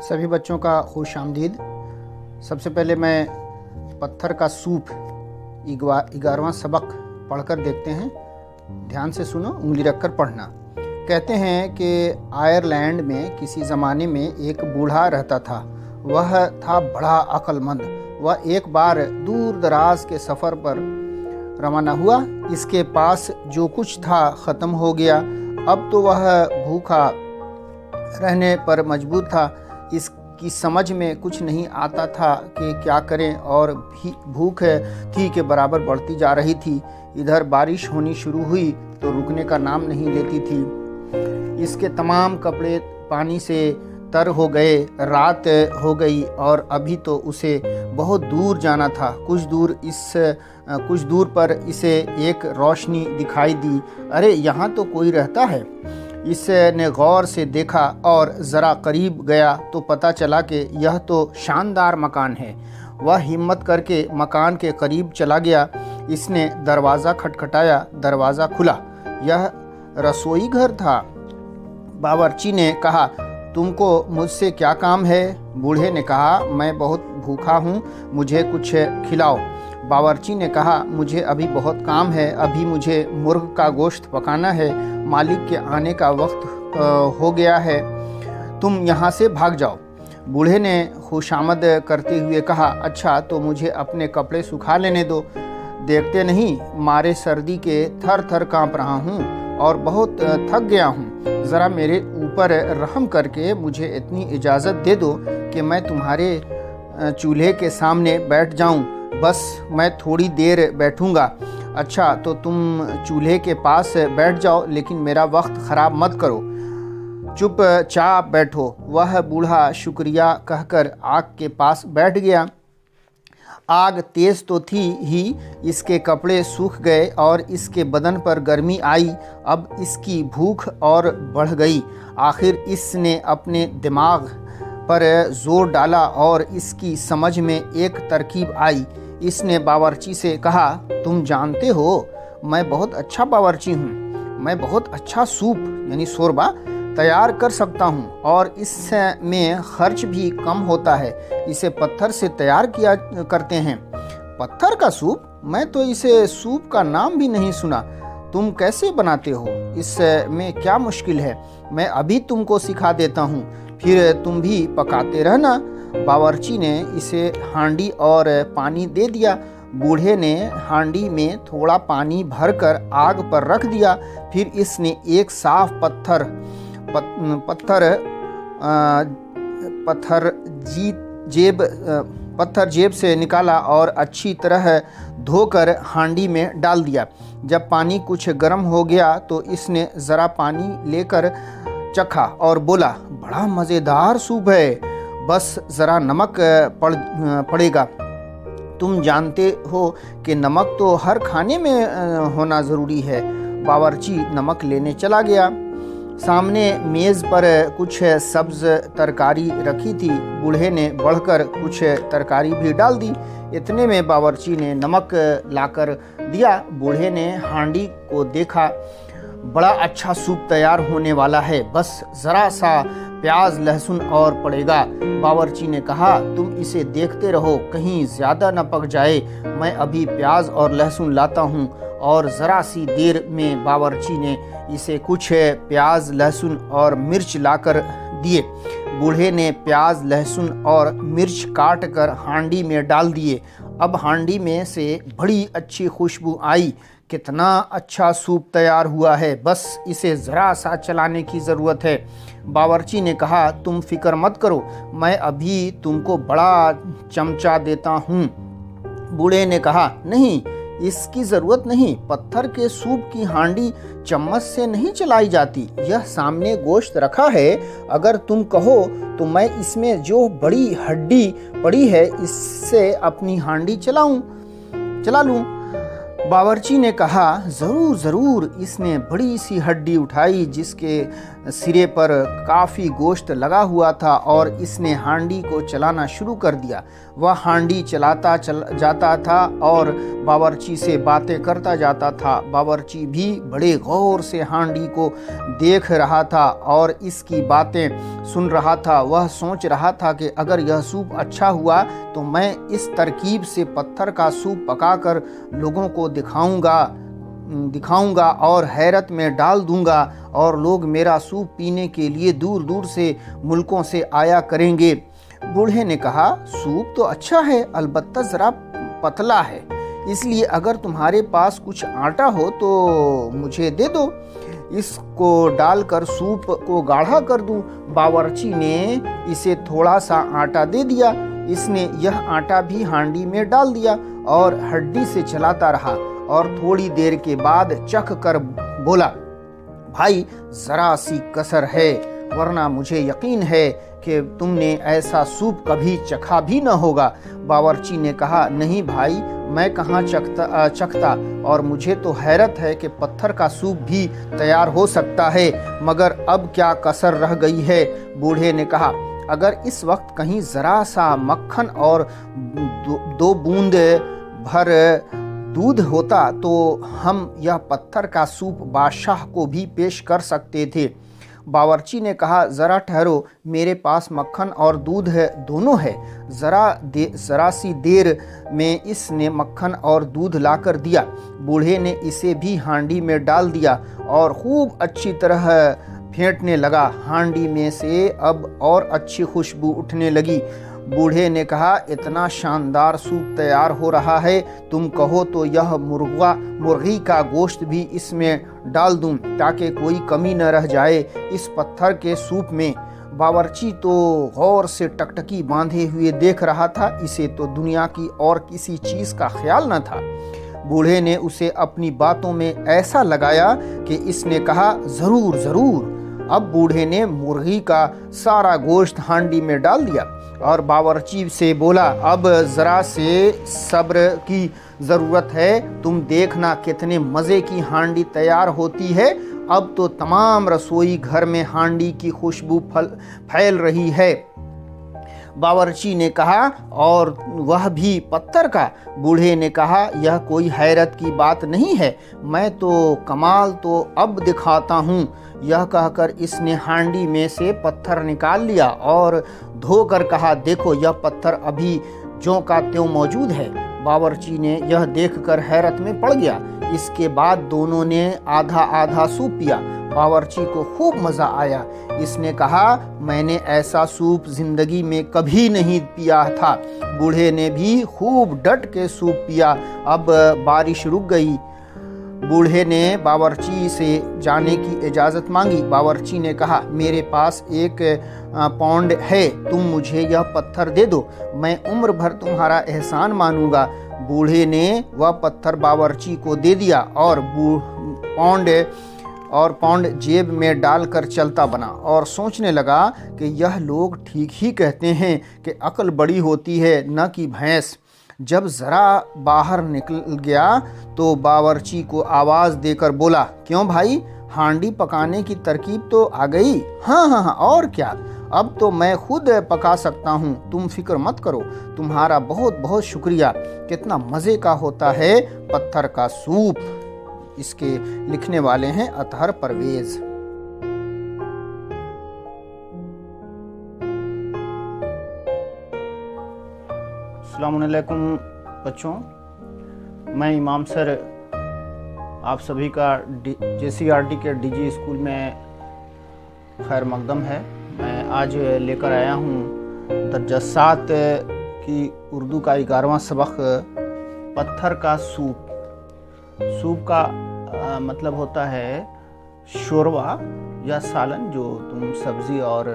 सभी बच्चों का खुश आमदीद। सबसे पहले मैं पत्थर का सूप 11वां सबक पढ़कर देखते हैं। ध्यान से सुनो, उंगली रखकर पढ़ना। कहते हैं कि आयरलैंड में किसी ज़माने में एक बूढ़ा रहता था। वह था बड़ा अक्लमंद। वह एक बार दूर दराज के सफ़र पर रवाना हुआ। इसके पास जो कुछ था ख़त्म हो गया। अब तो वह भूखा रहने पर मजबूर था। इसकी समझ में कुछ नहीं आता था कि क्या करें, और भूख थी के बराबर बढ़ती जा रही थी। इधर बारिश होनी शुरू हुई तो रुकने का नाम नहीं लेती थी। इसके तमाम कपड़े पानी से तर हो गए। रात हो गई और अभी तो उसे बहुत दूर जाना था। कुछ दूर पर इसे एक रोशनी दिखाई दी। अरे, यहाँ तो कोई रहता है। इसने गौर से देखा और ज़रा करीब गया तो पता चला कि यह तो शानदार मकान है। वह हिम्मत करके मकान के करीब चला गया। इसने दरवाज़ा खटखटाया। दरवाज़ा खुला। यह रसोई घर था। बावर्ची ने कहा, तुमको मुझसे क्या काम है? बूढ़े ने कहा, मैं बहुत भूखा हूँ, मुझे कुछ खिलाओ। बावर्ची ने कहा, मुझे अभी बहुत काम है। अभी मुझे मुर्ग का गोश्त पकाना है। मालिक के आने का वक्त हो गया है। तुम यहाँ से भाग जाओ। बूढ़े ने खुशामद करते हुए कहा, अच्छा तो मुझे अपने कपड़े सुखा लेने दो। देखते नहीं, मारे सर्दी के थर थर काँप रहा हूँ और बहुत थक गया हूँ। ज़रा मेरे ऊपर रहम करके मुझे इतनी इजाज़त दे दो कि मैं तुम्हारे चूल्हे के सामने बैठ जाऊँ। बस मैं थोड़ी देर बैठूँगा। अच्छा तो तुम चूल्हे के पास बैठ जाओ, लेकिन मेरा वक्त ख़राब मत करो। चुपचाप बैठो। वह बूढ़ा शुक्रिया कहकर आग के पास बैठ गया। आग तेज़ तो थी ही, इसके कपड़े सूख गए और इसके बदन पर गर्मी आई। अब इसकी भूख और बढ़ गई। आखिर इसने अपने दिमाग पर जोर डाला और इसकी समझ में एक तरकीब आई। इसने बावर्ची से कहा, तुम जानते हो मैं बहुत अच्छा बावर्ची हूँ। मैं बहुत अच्छा सूप यानी शोरबा तैयार कर सकता हूँ और इसमें खर्च भी कम होता है। इसे पत्थर से तैयार किया करते हैं। पत्थर का सूप? मैं तो इसे सूप का नाम भी नहीं सुना। तुम कैसे बनाते हो? इसमें क्या मुश्किल है? मैं अभी तुमको सिखा देता हूँ, फिर तुम भी पकाते रहना। बावर्ची ने इसे हांडी और पानी दे दिया। बूढ़े ने हांडी में थोड़ा पानी भरकर आग पर रख दिया। फिर इसने एक साफ पत्थर जेब से निकाला और अच्छी तरह धोकर हांडी में डाल दिया। जब पानी कुछ गर्म हो गया तो इसने ज़रा पानी लेकर चखा और बोला, बड़ा मज़ेदार सूप है। बस ज़रा नमक पड़ेगा। तुम जानते हो कि नमक तो हर खाने में होना ज़रूरी है। बावर्ची नमक लेने चला गया। सामने मेज़ पर कुछ सब्ज़ तरकारी रखी थी। बूढ़े ने बढ़कर कुछ तरकारी भी डाल दी। इतने में बावर्ची ने नमक लाकर दिया। बूढ़े ने हांडी को देखा। बड़ा अच्छा सूप तैयार होने वाला है। बस ज़रा सा प्याज लहसुन और पड़ेगा। बावर्ची ने कहा, तुम इसे देखते रहो, कहीं ज़्यादा न पक जाए। मैं अभी प्याज और लहसुन लाता हूँ। और ज़रा सी देर में बावर्ची ने इसे कुछ प्याज लहसुन और मिर्च लाकर दिए। बूढ़े ने प्याज लहसुन और मिर्च काट कर हांडी में डाल दिए। अब हांडी में से बड़ी अच्छी खुशबू आई। कितना अच्छा सूप तैयार हुआ है। बस इसे ज़रा सा चलाने की ज़रूरत है। बावर्ची ने कहा, तुम फिक्र मत करो, मैं अभी तुमको बड़ा चमचा देता हूँ। बूढ़े ने कहा, नहीं, इसकी ज़रूरत नहीं। पत्थर के सूप की हांडी चम्मच से नहीं चलाई जाती। यह सामने गोश्त रखा है। अगर तुम कहो तो मैं इसमें जो बड़ी हड्डी पड़ी है इससे अपनी हांडी चला लूँ। बावर्ची ने कहा, ज़रूर ज़रूर। इसने बड़ी सी हड्डी उठाई जिसके सिरे पर काफ़ी गोश्त लगा हुआ था और इसने हांडी को चलाना शुरू कर दिया। वह हांडी चलाता जाता था और बावर्ची से बातें करता जाता था। बावर्ची भी बड़े गौर से हांडी को देख रहा था और इसकी बातें सुन रहा था। वह सोच रहा था कि अगर यह सूप अच्छा हुआ तो मैं इस तरकीब से पत्थर का सूप पकाकर लोगों को दिखाऊंगा और हैरत में डाल दूंगा और लोग मेरा सूप पीने के लिए दूर दूर से मुल्कों से आया करेंगे। बूढ़े ने कहा, सूप तो अच्छा है, अलबत्ता ज़रा पतला है, इसलिए अगर तुम्हारे पास कुछ आटा हो तो मुझे दे दो, इसको डालकर सूप को गाढ़ा कर दूं। बावर्ची ने इसे थोड़ा सा आटा दे दिया। इसने यह आटा भी हांडी में डाल दिया और हड्डी से चलाता रहा और थोड़ी देर के बाद चख कर बोला, भाई ज़रा सी कसर है, वरना मुझे यकीन है कि तुमने ऐसा सूप कभी चखा भी न होगा। बावर्ची ने कहा, नहीं भाई, मैं कहाँ चखता और मुझे तो हैरत है कि पत्थर का सूप भी तैयार हो सकता है, मगर अब क्या कसर रह गई है। बूढ़े ने कहा, अगर इस वक्त कहीं ज़रा सा मक्खन और दो बूंद भर दूध होता तो हम यह पत्थर का सूप बादशाह को भी पेश कर सकते थे। बावर्ची ने कहा, ज़रा ठहरो, मेरे पास मक्खन और दूध है, दोनों है। ज़रा सी देर में इसने मक्खन और दूध लाकर दिया। बूढ़े ने इसे भी हांडी में डाल दिया और खूब अच्छी तरह फेंटने लगा। हांडी में से अब और अच्छी खुशबू उठने लगी। बूढ़े ने कहा, इतना शानदार सूप तैयार हो रहा है, तुम कहो तो यह मुर्गी का गोश्त भी इसमें डाल दूं ताकि कोई कमी न रह जाए इस पत्थर के सूप में। बावर्ची तो गौर से टकटकी बांधे हुए देख रहा था। इसे तो दुनिया की और किसी चीज़ का ख्याल न था। बूढ़े ने उसे अपनी बातों में ऐसा लगाया कि इसने कहा, ज़रूर ज़रूर। अब बूढ़े ने मुर्गी का सारा गोश्त हांडी में डाल दिया और बावर्ची से बोला, अब ज़रा से सब्र की ज़रूरत है, तुम देखना कितने मज़े की हांडी तैयार होती है। अब तो तमाम रसोई घर में हांडी की खुशबू फैल रही है। बावर्ची ने कहा, और वह भी पत्थर का। बूढ़े ने कहा, यह कोई हैरत की बात नहीं है, मैं तो कमाल तो अब दिखाता हूँ। यह कहकर इसने हांडी में से पत्थर निकाल लिया और धोकर कहा, देखो यह पत्थर अभी ज्यों का त्यों मौजूद है। बावर्ची ने यह देखकर हैरत में पड़ गया। इसके बाद दोनों ने आधा आधा सूप पिया। बावर्ची को खूब मज़ा आया। इसने कहा, मैंने ऐसा सूप जिंदगी में कभी नहीं पिया था। बूढ़े ने भी खूब डट के सूप पिया। अब बारिश रुक गई। बूढ़े ने बावर्ची से जाने की इजाज़त मांगी। बावर्ची ने कहा, मेरे पास 1 पाउंड है, तुम मुझे यह पत्थर दे दो, मैं उम्र भर तुम्हारा एहसान मानूंगा। बूढ़े ने वह पत्थर बावर्ची को दे दिया और पाउंड जेब में डालकर चलता बना और सोचने लगा कि यह लोग ठीक ही कहते हैं कि अक्ल बड़ी होती है न कि भैंस। जब ज़रा बाहर निकल गया तो बावर्ची को आवाज़ देकर बोला, क्यों भाई, हांडी पकाने की तरकीब तो आ गई? हाँ, और क्या, अब तो मैं खुद पका सकता हूँ, तुम फिक्र मत करो। तुम्हारा बहुत बहुत शुक्रिया। कितना मज़े का होता है पत्थर का सूप। इसके लिखने वाले हैं अतहर परवेज़। अस्सलामुअलैकुम बच्चों, मैं इमाम सर आप सभी का JCRT के DG स्कूल में खैर मकदम है। मैं आज लेकर आया हूँ दर्जा 7 की उर्दू का 11वां सबक, पत्थर का सूप। सूप का मतलब होता है शोरवा या सालन, जो तुम सब्ज़ी और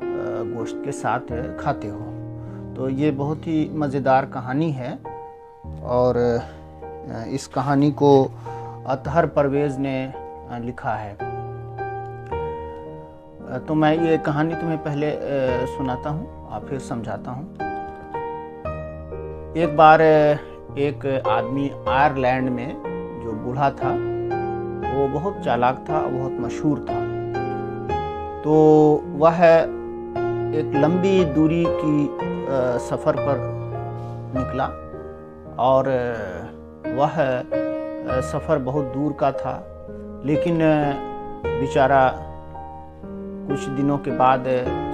गोश्त के साथ खाते हो। तो ये बहुत ही मज़ेदार कहानी है और इस कहानी को अतहर परवेज़ ने लिखा है। तो मैं ये कहानी तुम्हें पहले सुनाता हूँ और फिर समझाता हूँ। एक बार एक आदमी आयरलैंड में बूढ़ा था वो बहुत चालाक था, बहुत मशहूर था। तो वह एक लंबी दूरी की सफ़र पर निकला और वह सफ़र बहुत दूर का था, लेकिन बेचारा कुछ दिनों के बाद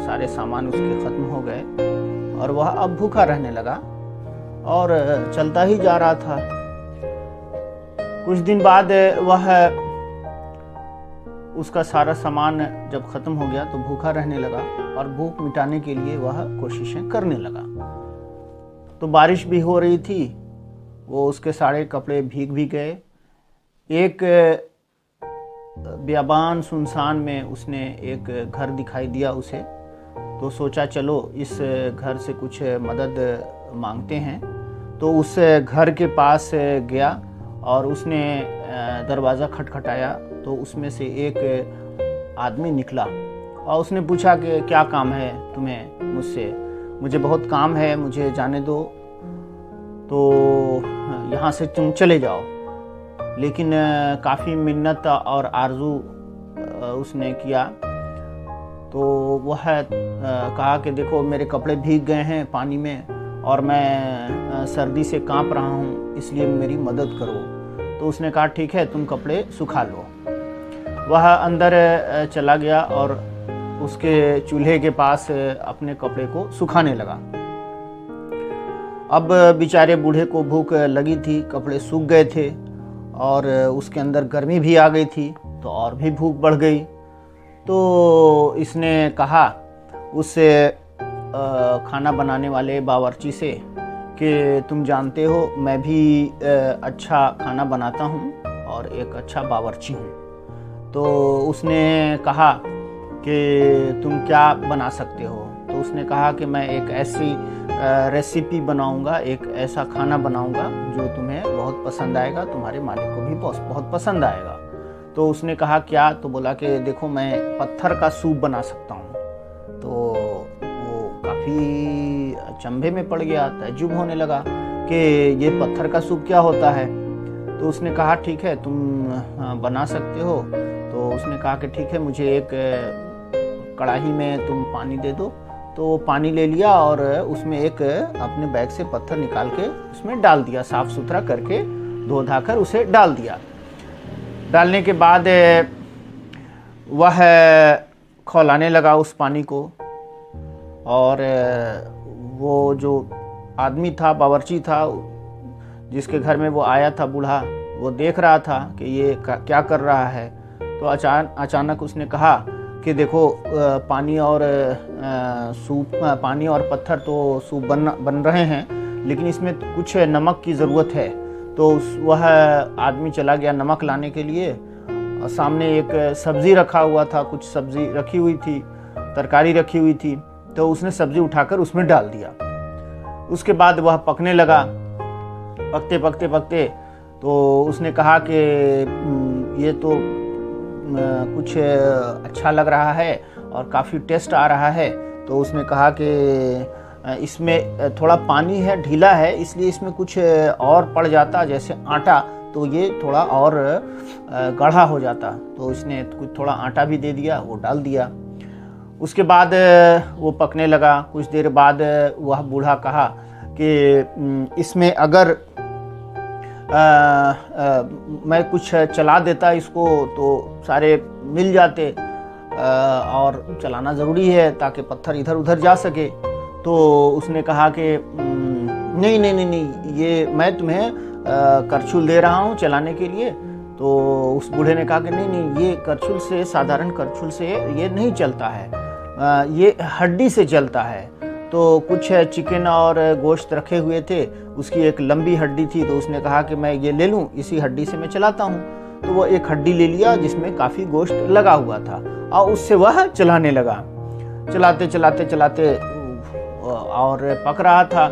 सारे सामान उसके ख़त्म हो गए और वह अब भूखा रहने लगा और चलता ही जा रहा था। कुछ दिन बाद वह उसका सारा सामान जब ख़त्म हो गया तो भूखा रहने लगा और भूख मिटाने के लिए वह कोशिशें करने लगा। तो बारिश भी हो रही थी, वो उसके सारे कपड़े भीग भी गए। एक बियाबान सुनसान में उसने एक घर दिखाई दिया उसे, तो सोचा चलो इस घर से कुछ मदद मांगते हैं। तो उस घर के पास गया और उसने दरवाज़ा खटखटाया तो उसमें से एक आदमी निकला और उसने पूछा कि क्या काम है तुम्हें मुझसे? मुझे बहुत काम है, मुझे जाने दो, तो यहाँ से तुम चले जाओ। लेकिन काफ़ी मिन्नत और आरजू उसने किया। तो वह कहा कि देखो मेरे कपड़े भीग गए हैं पानी में और मैं सर्दी से कांप रहा हूँ, इसलिए मेरी मदद करो। तो उसने कहा ठीक है, तुम कपड़े सुखा लो। वह अंदर चला गया और उसके चूल्हे के पास अपने कपड़े को सुखाने लगा। अब बेचारे बूढ़े को भूख लगी थी, कपड़े सूख गए थे और उसके अंदर गर्मी भी आ गई थी, तो और भी भूख बढ़ गई। तो इसने कहा उससे खाना बनाने वाले बावर्ची से कि तुम जानते हो मैं भी अच्छा खाना बनाता हूँ और एक अच्छा बावर्ची हूँ। तो उसने कहा कि तुम क्या बना सकते हो? तो उसने कहा कि मैं एक ऐसी रेसिपी बनाऊंगा, एक ऐसा खाना बनाऊंगा जो तुम्हें बहुत पसंद आएगा, तुम्हारे मालिक को भी बहुत पसंद आएगा। तो उसने कहा क्या? तो बोला कि देखो मैं पत्थर का सूप बना सकता हूँ। तो वो काफ़ी अचंभे में पड़ गया, ताज्जुब होने लगा कि ये पत्थर का सूप क्या होता है। तो उसने कहा ठीक है तुम बना सकते हो। तो उसने कहा कि ठीक है, मुझे एक कढ़ाई में तुम पानी दे दो। तो पानी ले लिया और उसमें एक अपने बैग से पत्थर निकाल के उसमें डाल दिया, साफ़ सुथरा करके धो धाकर उसे डाल दिया। डालने के बाद वह खौलाने लगा उस पानी को और वो जो आदमी था, बावर्ची था, जिसके घर में वो आया था बूढ़ा, वो देख रहा था कि ये क्या कर रहा है। तो अचानक उसने कहा कि देखो पानी और पत्थर तो सूप बन रहे हैं, लेकिन इसमें कुछ नमक की ज़रूरत है। तो वह आदमी चला गया नमक लाने के लिए और सामने एक सब्ज़ी रखा हुआ था, कुछ सब्ज़ी रखी हुई थी, तरकारी रखी हुई थी। तो उसने सब्ज़ी उठाकर उसमें डाल दिया। उसके बाद वह पकने लगा। पकते तो उसने कहा कि ये तो कुछ अच्छा लग रहा है और काफ़ी टेस्ट आ रहा है। तो उसने कहा कि इसमें थोड़ा पानी है, ढीला है, इसलिए इसमें कुछ और पड़ जाता जैसे आटा, तो ये थोड़ा और गाढ़ा हो जाता। तो इसने कुछ थोड़ा आटा भी दे दिया, वो डाल दिया। उसके बाद वो पकने लगा। कुछ देर बाद वह बूढ़ा कहा कि इसमें अगर मैं कुछ चला देता इसको तो सारे मिल जाते और चलाना ज़रूरी है ताकि पत्थर इधर उधर जा सके। तो उसने कहा कि नहीं, ये मैं तुम्हें करछुल दे रहा हूँ चलाने के लिए। तो उस बूढ़े ने कहा कि नहीं, ये करछुल से, साधारण करछुल से ये नहीं चलता है, ये हड्डी से चलता है। तो कुछ चिकन और गोश्त रखे हुए थे, उसकी एक लंबी हड्डी थी। तो उसने कहा कि मैं ये ले लूँ, इसी हड्डी से मैं चलाता हूँ। तो वो एक हड्डी ले लिया जिसमें काफ़ी गोश्त लगा हुआ था और उससे वह चलाने लगा। चलाते और पक रहा था।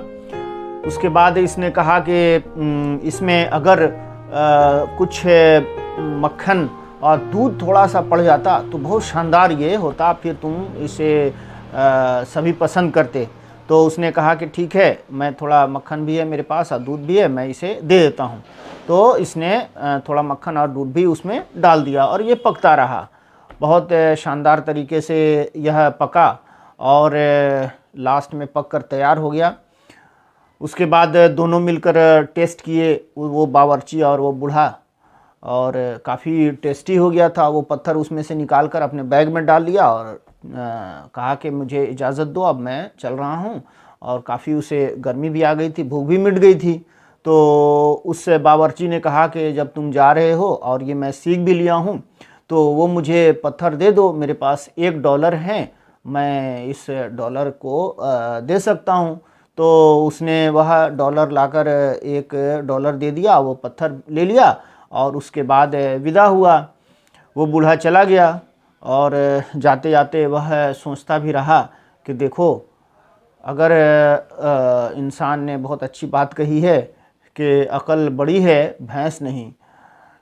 उसके बाद इसने कहा कि इसमें अगर कुछ मक्खन और दूध थोड़ा सा पड़ जाता तो बहुत शानदार ये होता, फिर तुम इसे सभी पसंद करते। तो उसने कहा कि ठीक है, मैं थोड़ा मक्खन भी है मेरे पास और दूध भी है, मैं इसे दे देता हूँ। तो इसने थोड़ा मक्खन और दूध भी उसमें डाल दिया और ये पकता रहा। बहुत शानदार तरीके से यह पका और लास्ट में पक कर तैयार हो गया। उसके बाद दोनों मिलकर टेस्ट किए, वो बावर्ची और वो बूढ़ा, और काफ़ी टेस्टी हो गया था। वो पत्थर उसमें से निकाल कर अपने बैग में डाल लिया और कहा कि मुझे इजाज़त दो, अब मैं चल रहा हूँ। और काफ़ी उसे गर्मी भी आ गई थी, भूख भी मिट गई थी। तो उस बावर्ची ने कहा कि जब तुम जा रहे हो और ये मैं सीख भी लिया हूँ, तो वो मुझे पत्थर दे दो, मेरे पास $1 है, मैं इस डॉलर को दे सकता हूँ। तो उसने वह डॉलर लाकर $1 दे दिया, वो पत्थर ले लिया और उसके बाद विदा हुआ। वो बूढ़ा चला गया और जाते जाते वह सोचता भी रहा कि देखो, अगर इंसान ने बहुत अच्छी बात कही है कि अकल बड़ी है भैंस नहीं,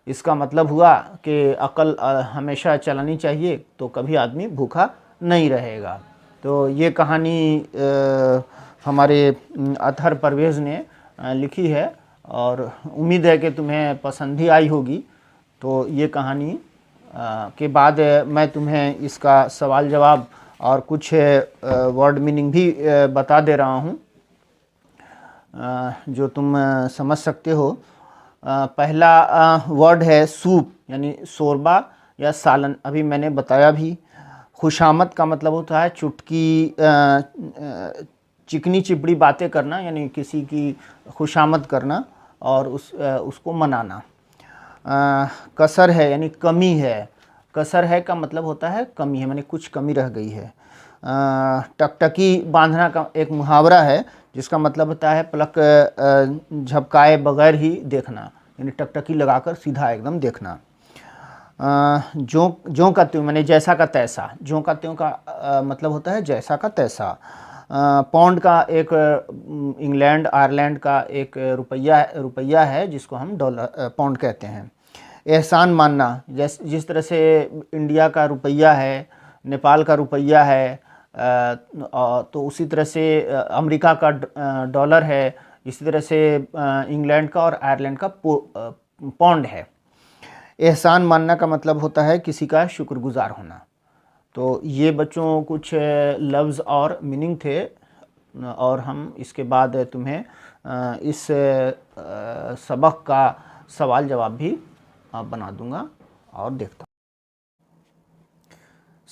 इसका मतलब हुआ कि अकल हमेशा चलानी चाहिए, तो कभी आदमी भूखा नहीं रहेगा। तो ये कहानी हमारे अतहर परवेज़ ने लिखी है और उम्मीद है कि तुम्हें पसंद ही आई होगी। तो ये कहानी के बाद मैं तुम्हें इसका सवाल जवाब और कुछ वर्ड मीनिंग भी बता दे रहा हूँ जो तुम समझ सकते हो। पहला वर्ड है सूप, यानी शोरबा या सालन। अभी मैंने बताया भी। खुशामद का मतलब होता है चुटकी चिकनी चिपड़ी बातें करना, यानी किसी की खुशामद करना और उसको मनाना। कसर है यानी कमी है। कसर है का मतलब होता है कमी है, माने कुछ कमी रह गई है। टकटकी बांधना का एक मुहावरा है जिसका मतलब होता है पलक झपकाए बगैर ही देखना, यानी टकटकी लगाकर सीधा एकदम देखना। ज्यों का त्यों माने जैसा का तैसा। ज्यों का त्यों का मतलब होता है जैसा का तैसा। पाउंड का एक इंग्लैंड आयरलैंड का एक रुपया है जिसको हम डॉलर पाउंड कहते हैं। एहसान मानना, जिस तरह से इंडिया का रुपया है, नेपाल का रुपया है, तो उसी तरह से अमेरिका का डॉलर है, इसी तरह से इंग्लैंड का और आयरलैंड का पाउंड है। एहसान मानना का मतलब होता है किसी का शुक्रगुजार होना। तो ये बच्चों कुछ लफ्ज़ और मीनिंग थे और हम इसके बाद तुम्हें इस सबक का सवाल जवाब भी बना दूंगा और देखता हूँ।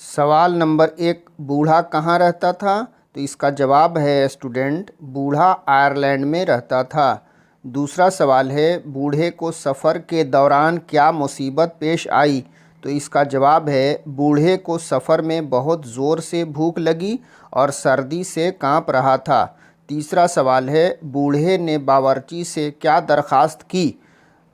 सवाल नंबर 1, बूढ़ा कहाँ रहता था? तो इसका जवाब है स्टूडेंट, बूढ़ा आयरलैंड में रहता था। दूसरा सवाल है, बूढ़े को सफ़र के दौरान क्या मुसीबत पेश आई? तो इसका जवाब है, बूढ़े को सफ़र में बहुत ज़ोर से भूख लगी और सर्दी से कांप रहा था। तीसरा सवाल है, बूढ़े ने बावर्ची से क्या दरख्वास्त की?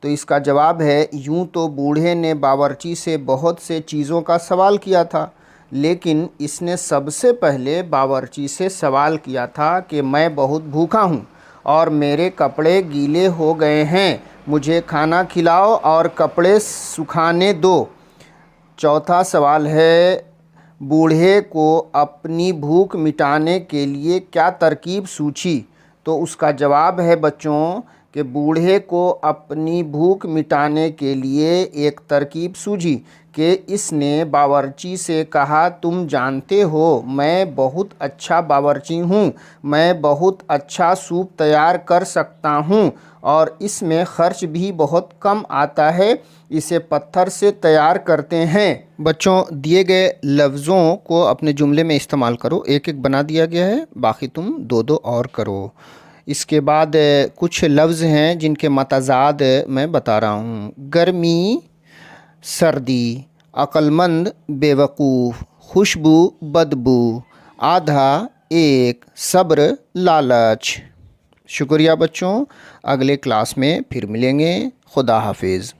तो इसका जवाब है, यूं तो बूढ़े ने बावर्ची से बहुत से चीज़ों का सवाल किया था, लेकिन इसने सबसे पहले बावर्ची से सवाल किया था कि मैं बहुत भूखा हूँ और मेरे कपड़े गीले हो गए हैं, मुझे खाना खिलाओ और कपड़े सुखाने दो। चौथा सवाल है, बूढ़े को अपनी भूख मिटाने के लिए क्या तरकीब सूझी? तो उसका जवाब है बच्चों कि बूढ़े को अपनी भूख मिटाने के लिए एक तरकीब सूझी कि इसने बावर्ची से कहा, तुम जानते हो मैं बहुत अच्छा बावर्ची हूँ, मैं बहुत अच्छा सूप तैयार कर सकता हूँ और इसमें खर्च भी बहुत कम आता है, इसे पत्थर से तैयार करते हैं। बच्चों, दिए गए लफ्ज़ों को अपने जुमले में इस्तेमाल करो। एक एक बना दिया गया है, बाकी तुम दो दो और करो। इसके बाद कुछ लफ्ज़ हैं जिनके मतज़ाद मैं बता रहा हूँ। गर्मी, सर्दी, अक्लमंद, बेवकूफ़, खुशबू, बदबू, आधा, एक, सब्र, लालच। शुक्रिया बच्चों, अगले क्लास में फिर मिलेंगे। खुदा हाफिज़।